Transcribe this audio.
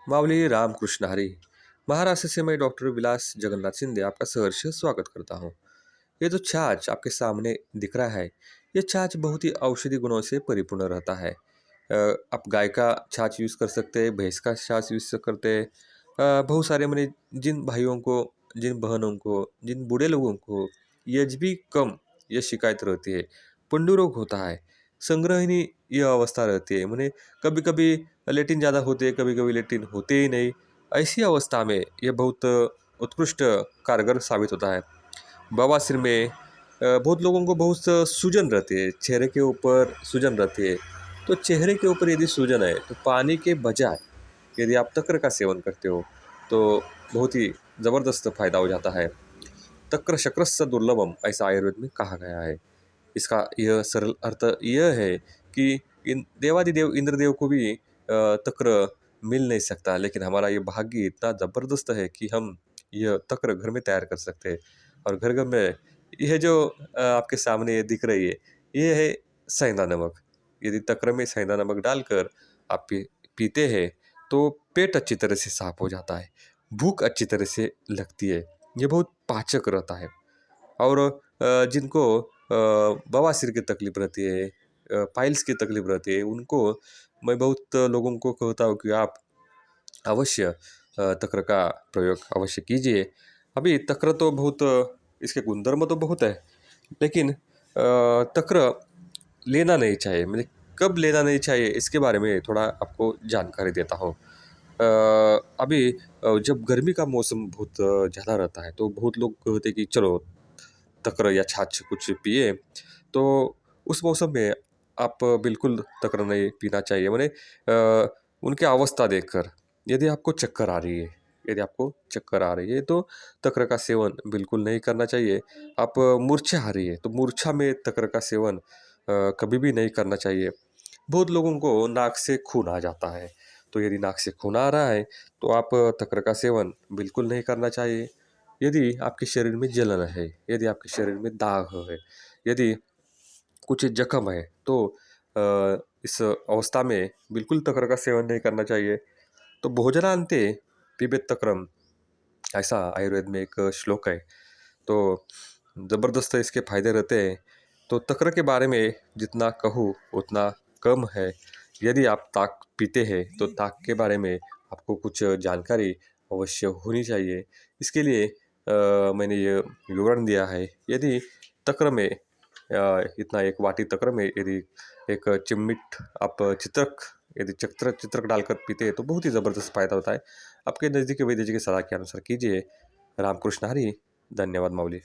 मावली रामकृष्ण हरी। महाराष्ट्र से मैं डॉक्टर विलास जगन्नाथ सिंधे आपका सहर्ष स्वागत करता हूँ। ये जो छाछ आपके सामने दिख रहा है, ये छाछ बहुत ही औषधि गुणों से परिपूर्ण रहता है। आप गाय का छाछ यूज़ कर सकते हैं, भैंस का छाछ यूज़ करते हैं। बहुत सारे मैंने जिन भाइयों को, जिन बहनों को, जिन बूढ़े लोगों को एज भी कम ये शिकायत रहती है, पंडु रोग होता है, संग्रहणी ये अवस्था रहती है, मैंने कभी कभी लेटिन ज़्यादा होते हैं, कभी कभी लेटिन होते ही नहीं। ऐसी अवस्था में ये बहुत उत्कृष्ट कारगर साबित होता है। बवासीर में बहुत लोगों को बहुत सूजन रहती है, चेहरे के ऊपर सूजन रहती है। तो चेहरे के ऊपर यदि सूजन है तो पानी के बजाय यदि आप तक्र का सेवन करते हो तो बहुत ही ज़बरदस्त फायदा हो जाता है। तक्र शक्रस्य दुर्लभम ऐसा आयुर्वेद में कहा गया है। इसका यह सरल अर्थ यह है कि इन देवादिदेव इंद्रदेव को भी तक्र मिल नहीं सकता, लेकिन हमारा ये भाग्य इतना ज़बरदस्त है कि हम यह तक्र घर में तैयार कर सकते हैं। और घर घर में यह जो आपके सामने ये दिख रही है, ये है सेंधा नमक। यदि तक्र में सेंधा नमक डालकर आप पीते हैं तो पेट अच्छी तरह से साफ हो जाता है, भूख अच्छी तरह से लगती है, ये बहुत पाचक रहता है। और जिनको बवासीर की तकलीफ रहती है, पाइल्स की तकलीफ रहती है, उनको मैं बहुत लोगों को कहता हूँ कि आप अवश्य तक्र का प्रयोग अवश्य कीजिए। अभी तक्र तो बहुत इसके गुणधर्म तो बहुत है, लेकिन तक्र लेना नहीं चाहिए। मतलब कब लेना नहीं चाहिए इसके बारे में थोड़ा आपको जानकारी देता हूँ। अभी जब गर्मी का मौसम बहुत ज़्यादा रहता है तो बहुत लोग कहते हैं कि चलो तक्र या छाछ कुछ पिए। तो उस मौसम में आप बिल्कुल तक्र नहीं पीना चाहिए। मैंने उनकी अवस्था देखकर, यदि आपको चक्कर आ रही है, यदि आपको चक्कर आ रही है तो तक्र का सेवन बिल्कुल नहीं करना चाहिए। आप मूर्छा आ रही है तो मूर्छा में तक्र का सेवन कभी भी नहीं करना चाहिए। बहुत लोगों को नाक से खून आ जाता है, तो यदि नाक से खून आ रहा है तो आप तक्र का सेवन बिल्कुल नहीं करना चाहिए। यदि आपके शरीर में जलन है, यदि आपके शरीर में दाग है, यदि कुछ जख्म है तो इस अवस्था में बिल्कुल तक्र का सेवन नहीं करना चाहिए। तो भोजनांते पिबेत तक्रम ऐसा आयुर्वेद में एक श्लोक है। तो ज़बरदस्त इसके फायदे रहते हैं। तो तक्र के बारे में जितना कहूँ उतना कम है। यदि आप ताक पीते हैं तो ताक के बारे में आपको कुछ जानकारी अवश्य होनी चाहिए। इसके लिए मैंने ये विवरण दिया है। यदि तक्र में इतना एक वाटी तक्र में यदि एक चिमटिक आप चित्रक, यदि चित्रक डालकर पीते हैं तो बहुत ही ज़बरदस्त फायदा होता है। आपके नज़दीकी वैद्य जी की सलाह के अनुसार कीजिए। रामकृष्ण हरी। धन्यवाद माऊली।